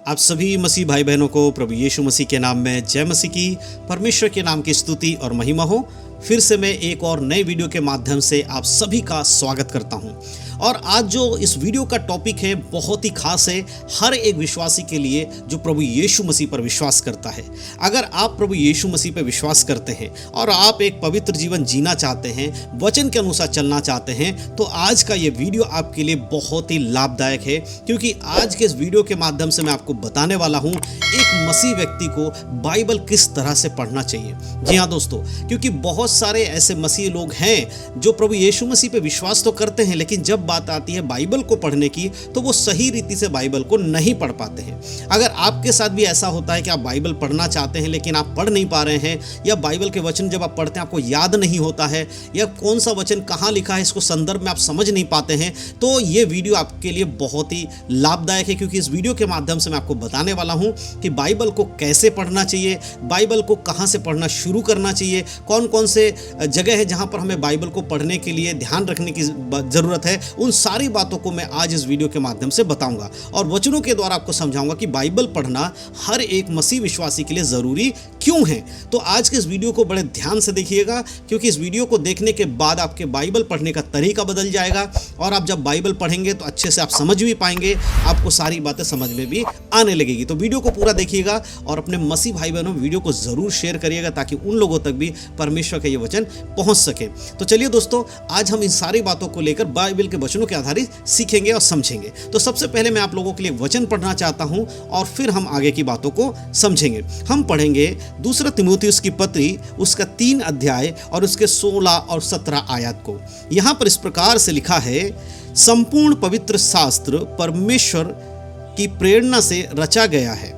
आप सभी मसीह भाई बहनों को प्रभु यीशु मसीह के नाम में जय मसीह की। परमेश्वर के नाम की स्तुति और महिमा हो। फिर से मैं एक और नए वीडियो के माध्यम से आप सभी का स्वागत करता हूं। और आज जो इस वीडियो का टॉपिक है बहुत ही खास है हर एक विश्वासी के लिए जो प्रभु यीशु मसीह पर विश्वास करता है। अगर आप प्रभु यीशु मसीह पर विश्वास करते हैं और आप एक पवित्र जीवन जीना चाहते हैं, वचन के अनुसार चलना चाहते हैं, तो आज का ये वीडियो आपके लिए बहुत ही लाभदायक है। क्योंकि आज के इस वीडियो के माध्यम से मैं आपको बताने वाला हूँ एक मसीह व्यक्ति को बाइबल किस तरह से पढ़ना चाहिए। जी हाँ दोस्तों, क्योंकि बहुत सारे ऐसे मसीह लोग हैं जो प्रभु यीशु मसीह पे विश्वास तो करते हैं, लेकिन जब बात आती है बाइबल को पढ़ने की तो वो सही रीति से बाइबल को नहीं पढ़ पाते हैं। अगर आपके साथ भी ऐसा होता है कि आप बाइबल पढ़ना चाहते हैं लेकिन आप पढ़ नहीं पा रहे हैं, या बाइबल के वचन जब आप पढ़ते हैं आपको याद नहीं होता है, या कौन सा वचन कहाँ लिखा है इसको संदर्भ में आप समझ नहीं पाते हैं, तो ये वीडियो आपके लिए बहुत ही लाभदायक है। क्योंकि इस वीडियो के माध्यम से मैं आपको बताने वाला हूँ कि बाइबल को कैसे पढ़ना चाहिए, बाइबल को कहाँ से पढ़ना शुरू करना चाहिए, कौन कौन से जगह है जहाँ पर हमें बाइबल को पढ़ने के लिए ध्यान रखने की ज़रूरत है। उन सारी बातों को मैं आज इस वीडियो के माध्यम से बताऊंगा और वचनों के द्वारा आपको समझाऊंगा कि बाइबल पढ़ना हर एक मसीह विश्वासी के लिए ज़रूरी क्यों है। तो आज के इस वीडियो को बड़े ध्यान से देखिएगा, क्योंकि इस वीडियो को देखने के बाद आपके बाइबल पढ़ने का तरीका बदल जाएगा और आप जब बाइबल पढ़ेंगे तो अच्छे से आप समझ भी पाएंगे, आपको सारी बातें समझ में भी आने लगेगी। तो वीडियो को पूरा देखिएगा और अपने मसीह भाई बहनों वीडियो को ज़रूर शेयर करिएगा ताकि उन लोगों तक भी परमेश्वर का ये वचन पहुंच सके। तो चलिए दोस्तों, आज हम इन सारी बातों को लेकर बाइबल के वचनों के आधारित सीखेंगे और समझेंगे। तो सबसे पहले मैं आप लोगों के लिए वचन पढ़ना चाहता हूं और फिर हम आगे की बातों को समझेंगे। हम पढ़ेंगे दूसरा तीमुथियुस की पत्री उसका 3 अध्याय और उसके 16 और 17 आयत को। यहाँ पर इस प्रकार से लिखा है, संपूर्ण पवित्र शास्त्र परमेश्वर की प्रेरणा से रचा गया है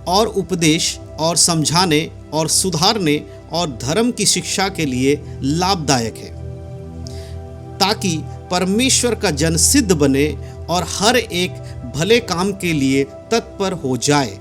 और उपदेश और समझाने और सुधारने और धर्म की शिक्षा के लिए लाभदायक है, ताकि परमेश्वर का जन सिद्ध बने और हर एक भले काम के लिए तत्पर हो जाए।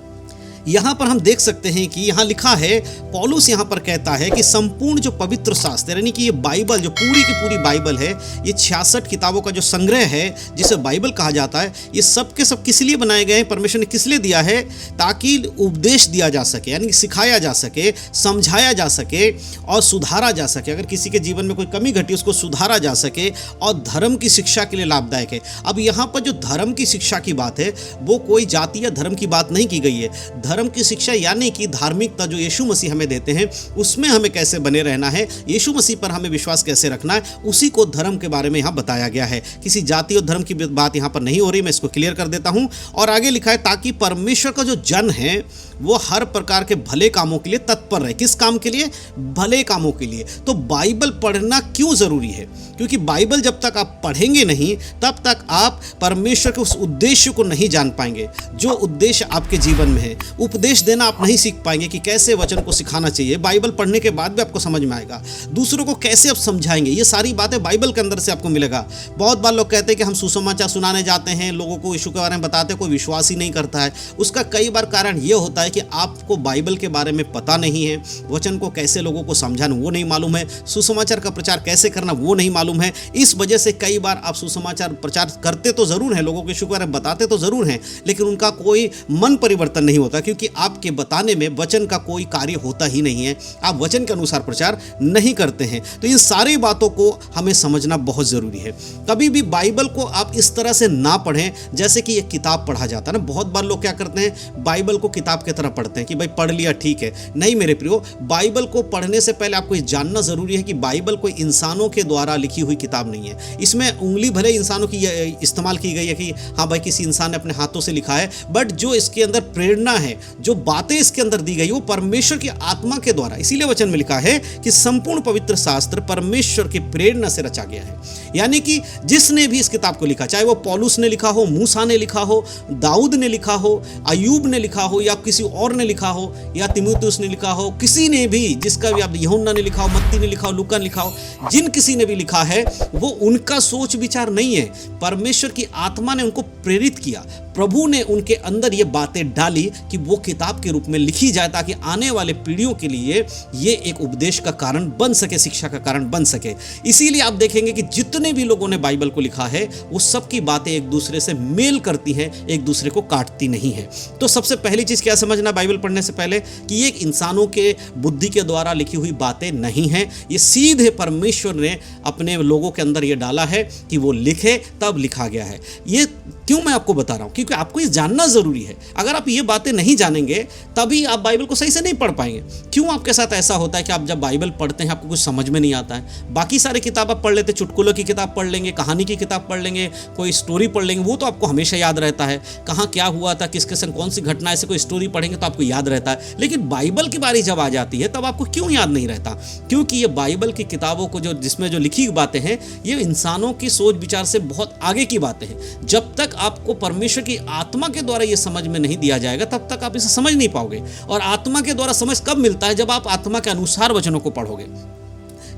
यहाँ पर हम देख सकते हैं कि यहाँ लिखा है, पौलुस यहाँ पर कहता है कि संपूर्ण जो पवित्र शास्त्र यानी कि ये बाइबल जो पूरी की पूरी बाइबल है, ये 66 किताबों का जो संग्रह है जिसे बाइबल कहा जाता है, ये सब के सब किस लिए बनाए गए हैं, परमेश्वर ने किस लिए दिया है, ताकि उपदेश दिया जा सके, यानी सिखाया जा सके, समझाया जा सके और सुधारा जा सके। अगर किसी के जीवन में कोई कमी घटी उसको सुधारा जा सके और धर्म की शिक्षा के लिए लाभदायक है। अब यहाँ पर जो धर्म की शिक्षा की बात है वो कोई जाति या धर्म की बात नहीं की गई है। धर्म की शिक्षा यानी कि धार्मिकता जो यीशु मसीह हमें देते हैं उसमें हमें कैसे बने रहना है, यीशु मसीह पर हमें विश्वास कैसे रखना है, उसी को धर्म के बारे में यहाँ बताया गया है। किसी जाति और धर्म की बात यहाँ पर नहीं हो रही, मैं इसको क्लियर कर देता हूँ। और आगे लिखा है, ताकि परमेश्वर का जो जन है वो हर प्रकार के भले कामों के लिए तत्पर रहे। किस काम के लिए? भले कामों के लिए। तो बाइबल पढ़ना क्यों जरूरी है? क्योंकि बाइबल जब तक आप पढ़ेंगे नहीं तब तक आप परमेश्वर के उस उद्देश्य को नहीं जान पाएंगे जो उद्देश्य आपके जीवन में है। उपदेश देना आप नहीं सीख पाएंगे कि कैसे वचन को सिखाना चाहिए। बाइबल पढ़ने के बाद भी आपको समझ में आएगा। दूसरों को कैसे आप समझाएंगे, ये सारी बातें बाइबल के अंदर से आपको मिलेगा। बहुत बार लोग कहते हैं कि हम सुसमाचार सुनाने जाते हैं, लोगों को यीशु के बारे में बताते हैं, कोई विश्वास ही नहीं करता है। उसका कई बार कारण ये होता है कि आपको बाइबल के बारे में पता नहीं है, वचन को कैसे लोगों को समझाना वो नहीं मालूम है, सुसमाचार का प्रचार कैसे करना वो नहीं मालूम है। इस वजह से कई बार आप सुसमाचार प्रचार करते तो जरूर हैं, लोगों के यीशु के बारे में बताते तो जरूर हैं, लेकिन उनका कोई मन परिवर्तन नहीं होता, क्योंकि आपके बताने में वचन का कोई कार्य होता ही नहीं है। आप वचन के अनुसार प्रचार नहीं करते हैं। तो इन सारी बातों को हमें समझना बहुत जरूरी है। कभी भी बाइबल को आप इस तरह से ना पढ़ें जैसे कि एक किताब पढ़ा जाता है ना। बहुत बार लोग क्या करते हैं, बाइबल को किताब की तरह पढ़ते हैं कि भाई पढ़ लिया ठीक है। नहीं मेरे प्रियो, बाइबल को पढ़ने से पहले आपको जानना जरूरी है कि बाइबल कोई इंसानों के द्वारा लिखी हुई किताब नहीं है। इसमें उंगली भले इंसानों की इस्तेमाल की गई है कि हाँ भाई किसी इंसान ने अपने हाथों से लिखा है, बट जो इसके अंदर प्रेरणा है, जो बातें इसके अंदर दी गई वो परमेश्वर की आत्मा के द्वारा। इसीलिए वचन में लिखा है कि संपूर्ण पवित्र शास्त्र परमेश्वर की प्रेरणा से रचा गया है। यानी कि जिसने भी इस किताब को लिखा, चाहे वो पौलुस ने लिखा हो, मूसा ने लिखा हो, दाऊद ने लिखा हो, अय्यूब ने लिखा हो, या किसी और ने लिखा हो या तीमुथियुस ने लिखा हो, किसी ने भी, जिसका भी, आप यूहन्ना ने लिखा हो, मत्ती ने लिखा हो, लूका ने लिखा हो, जिन किसी ने भी लिखा है वो उनका सोच विचार नहीं है। परमेश्वर की आत्मा ने उनको प्रेरित किया, प्रभु ने उनके अंदर ये बातें डाली कि वो किताब के रूप में लिखी जाए ताकि आने वाले पीढ़ियों के लिए ये एक उपदेश का कारण बन सके, शिक्षा का कारण बन सके। इसीलिए आप देखेंगे कि जितने भी लोगों ने बाइबल को लिखा है वो सबकी बातें एक दूसरे से मेल करती हैं, एक दूसरे को काटती नहीं है। तो सबसे पहली चीज़ क्या समझना बाइबल पढ़ने से पहले कि ये एक इंसानों के बुद्धि के द्वारा लिखी हुई बातें नहीं हैं, ये सीधे परमेश्वर ने अपने लोगों के अंदर ये डाला है कि वो लिखे, तब लिखा गया है। ये क्यों मैं आपको बता रहा हूँ? क्योंकि आपको ये जानना ज़रूरी है। अगर आप ये बातें नहीं जानेंगे तभी आप बाइबल को सही से नहीं पढ़ पाएंगे। क्यों आपके साथ ऐसा होता है कि आप जब बाइबल पढ़ते हैं आपको कुछ समझ में नहीं आता है? बाकी सारे किताब आप पढ़ लेते, चुटकुलों की किताब पढ़ लेंगे, कहानी की किताब पढ़ लेंगे, कोई स्टोरी पढ़ लेंगे, वो तो आपको हमेशा याद रहता है, कहाँ क्या हुआ था, किसके संग कौन सी घटना, ऐसे कोई स्टोरी पढ़ेंगे तो आपको याद रहता है। लेकिन बाइबल की बारी जब आ जाती है तब आपको क्यों याद नहीं रहता? क्योंकि ये बाइबल की किताबों को जिसमें जो लिखी बातें हैं ये इंसानों की सोच विचार से बहुत आगे की बातें हैं। जब तक आपको परमेश्वर की आत्मा के द्वारा ये समझ में नहीं दिया जाएगा तब तक आप इसे समझ नहीं पाओगे। और आत्मा के द्वारा समझ कब मिलता है? जब आप आत्मा के अनुसार वचनों को पढ़ोगे।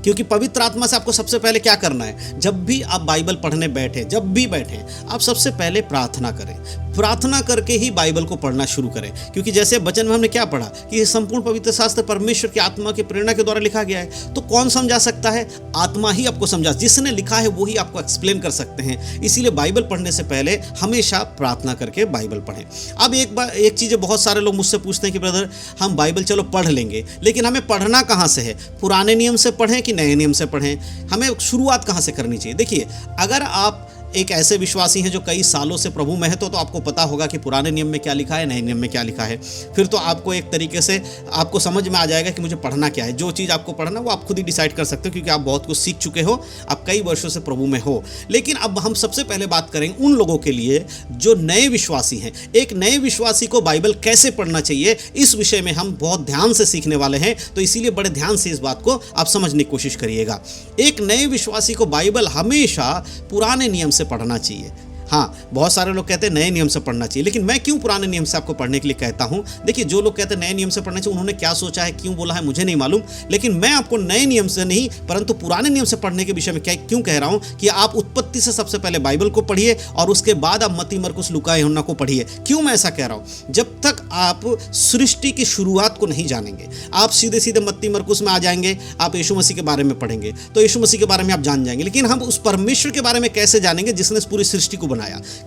क्योंकि पवित्र आत्मा से आपको सबसे पहले क्या करना है? जब भी आप बाइबल पढ़ने बैठे, जब भी बैठे, आप सबसे पहले प्रार्थना करें। प्रार्थना करके ही बाइबल को पढ़ना शुरू करें। क्योंकि जैसे वचन में हमने क्या पढ़ा कि ये संपूर्ण पवित्र शास्त्र परमेश्वर की आत्मा की प्रेरणा के द्वारा लिखा गया है। तो कौन समझा सकता है? आत्मा ही आपको समझा, जिसने लिखा है वो ही आपको एक्सप्लेन कर सकते हैं। इसीलिए बाइबल पढ़ने से पहले हमेशा प्रार्थना करके बाइबल पढ़ें। अब एक चीज़ बहुत सारे लोग मुझसे पूछते हैं कि ब्रदर हम बाइबल चलो पढ़ लेंगे, लेकिन हमें पढ़ना कहाँ से है? पुराने नियम से पढ़ें कि नए नियम से पढ़ें? हमें शुरुआत कहाँ से करनी चाहिए? देखिए, अगर आप एक ऐसे विश्वासी हैं जो कई सालों से प्रभु में है तो आपको पता होगा कि पुराने नियम में क्या लिखा है, नए नियम में क्या लिखा है। फिर तो आपको एक तरीके से आपको समझ में आ जाएगा कि मुझे पढ़ना क्या है। जो चीज़ आपको पढ़ना वो आप खुद ही डिसाइड कर सकते हो, क्योंकि आप बहुत कुछ सीख चुके हो, आप कई वर्षों से प्रभु में हो। लेकिन अब हम सबसे पहले बात करेंगे उन लोगों के लिए जो नए विश्वासी हैं। एक नए विश्वासी को बाइबल कैसे पढ़ना चाहिए, इस विषय में हम बहुत ध्यान से सीखने वाले हैं। तो इसीलिए बड़े ध्यान से इस बात को आप समझने की कोशिश करिएगा। एक नए विश्वासी को बाइबल हमेशा पुराने नियम से पढ़ना चाहिए। हाँ, बहुत सारे लोग कहते हैं नए नियम से पढ़ना चाहिए, लेकिन मैं क्यों पुराने नियम से आपको पढ़ने के लिए कहता हूँ? देखिए, जो लोग कहते हैं नए नियम से पढ़ना चाहिए, उन्होंने क्या सोचा है, क्यों बोला है, मुझे नहीं मालूम। लेकिन मैं आपको नए नियम से नहीं परंतु पुराने नियम से पढ़ने के विषय में क्यों कह रहा हूँ कि आप उत्पत्ति से सबसे पहले बाइबल को पढ़िए और उसके बाद आप मत्ती, मरकुस, लूका, यूहन्ना को पढ़िए। क्यों मैं ऐसा कह रहा हूँ? जब तक आप सृष्टि की शुरुआत को नहीं जानेंगे, आप सीधे सीधे मत्ती, मरकुस में आ जाएंगे, आप यीशु मसीह के बारे में पढ़ेंगे तो यीशु मसीह के बारे में आप जान जाएंगे। लेकिन हम उस परमेश्वर के बारे में कैसे जानेंगे जिसने इस पूरी सृष्टि को बनाया?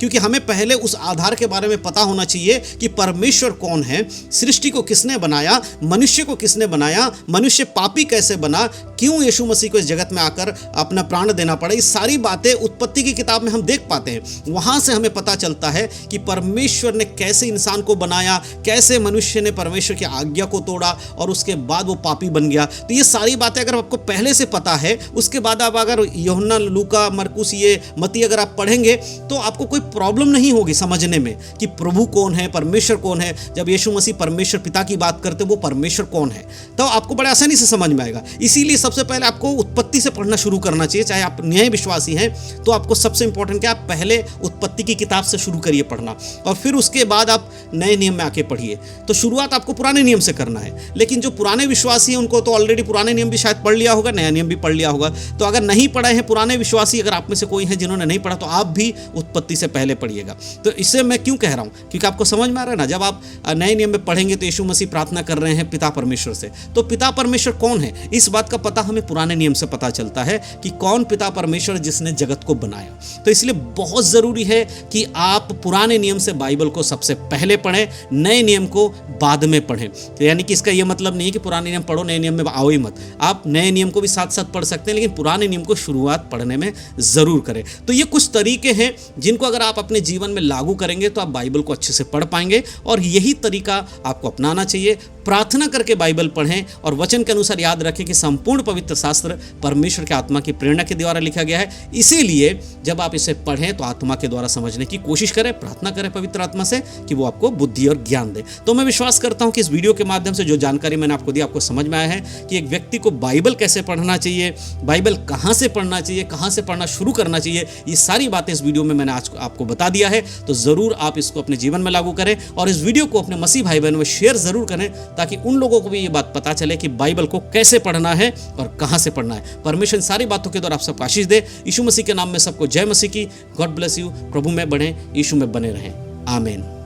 क्योंकि हमें पहले उस आधार के बारे में पता होना चाहिए कि परमेश्वर कौन है, सृष्टि को किसने बनाया, मनुष्य को किसने बनाया, मनुष्य पापी कैसे बना, क्यों यीशु मसीह को इस जगत में आकर अपना प्राण देना पड़ा। ये सारी बातें उत्पत्ति की किताब में हम देख पाते हैं। वहां से हमें पता चलता है कि परमेश्वर ने कैसे इंसान को बनाया, कैसे मनुष्य ने परमेश्वर की आज्ञा को तोड़ा और उसके बाद वो पापी बन गया। तो ये सारी बातें अगर आपको पहले से पता है, उसके बाद आप अगर यूहन्ना, लूका, मरकुस, ये मत्ती अगर आप पढ़ेंगे तो आपको कोई प्रॉब्लम नहीं होगी समझने में कि प्रभु कौन है, परमेश्वर कौन है। जब यीशु मसीह परमेश्वर पिता की बात करते वो परमेश्वर कौन है, तो आपको बड़े आसानी से समझ में आएगा। इसीलिए सबसे पहले आपको उत्पत्ति से पढ़ना शुरू करना चाहिए। चाहे आप नए विश्वासी हैं तो आपको सबसे इंपॉर्टेंट क्या, आप पहले उत्पत्ति की किताब से शुरू करिए पढ़ना और फिर उसके बाद आप नए नियम में आके पढ़िए। तो शुरुआत आपको पुराने नियम से करना है। लेकिन जो पुराने विश्वासी हैं उनको तो ऑलरेडी पुराने नियम भी शायद पढ़ लिया होगा, नया नियम भी पढ़ लिया होगा। तो अगर नहीं पढ़े हैं पुराने विश्वासी, अगर आप में से कोई है जिन्होंने नहीं पढ़ा, तो आप भी उत्पत्ति से पहले पढ़िएगा। तो इससे मैं क्यों कह रहा हूं? क्योंकि आपको समझ में आ रहा है ना, जब आप नए नियम में पढ़ेंगे तो यीशु मसीह प्रार्थना कर रहे हैं पिता परमेश्वर से। तो पिता परमेश्वर कौन है, इस बात का पता हमें पुराने नियम से पता चलता है कि कौन पिता परमेश्वर जिसने जगत को बनाया। तो इसलिए बहुत जरूरी है कि आप पुराने नियम से बाइबल को सबसे पहले पढ़ें, नए नियम को बाद में पढ़ें। तो यानी कि इसका यह मतलब नहीं है कि पुराने नियम पढ़ो नए नियम में आओ ही मत। आप नए नियम को भी साथ साथ पढ़ सकते हैं, लेकिन पुराने नियम को शुरुआत पढ़ने में जरूर करें। तो ये कुछ तरीके हैं जिनको अगर आप अपने जीवन में लागू करेंगे तो आप बाइबल को अच्छे से पढ़ पाएंगे और यही तरीका आपको अपनाना चाहिए। प्रार्थना करके बाइबल पढ़ें और वचन के अनुसार याद रखें कि संपूर्ण पवित्र शास्त्र परमेश्वर के आत्मा की प्रेरणा के द्वारा लिखा गया है। इसीलिए जब आप इसे पढ़ें तो आत्मा के द्वारा समझने की कोशिश करें, प्रार्थना करें पवित्र आत्मा से कि वो आपको बुद्धि और ज्ञान दे। तो मैं विश्वास करता हूं कि इस वीडियो के माध्यम से जो जानकारी मैंने आपको दी आपको समझ में आया है कि एक व्यक्ति को बाइबल कैसे पढ़ना चाहिए, बाइबल कहां से पढ़ना चाहिए, कहां से पढ़ना शुरू करना चाहिए। ये सारी बातें इस वीडियो में मैंने आज आपको बता दिया है। तो जरूर आप इसको अपने जीवन में लागू करें और इस वीडियो को अपने मसीह भाई बहनों में शेयर जरूर करें, ताकि उन लोगों को भी ये बात पता चले कि बाइबल को कैसे पढ़ना है और कहां से पढ़ना है। परमेश्वर इन सारी बातों के द्वारा आप सबको आशीष दे। यीशु मसीह के नाम में सबको जय मसीह की। God bless you. प्रभु में बढ़ें, यीशु में बने रहें। आमीन।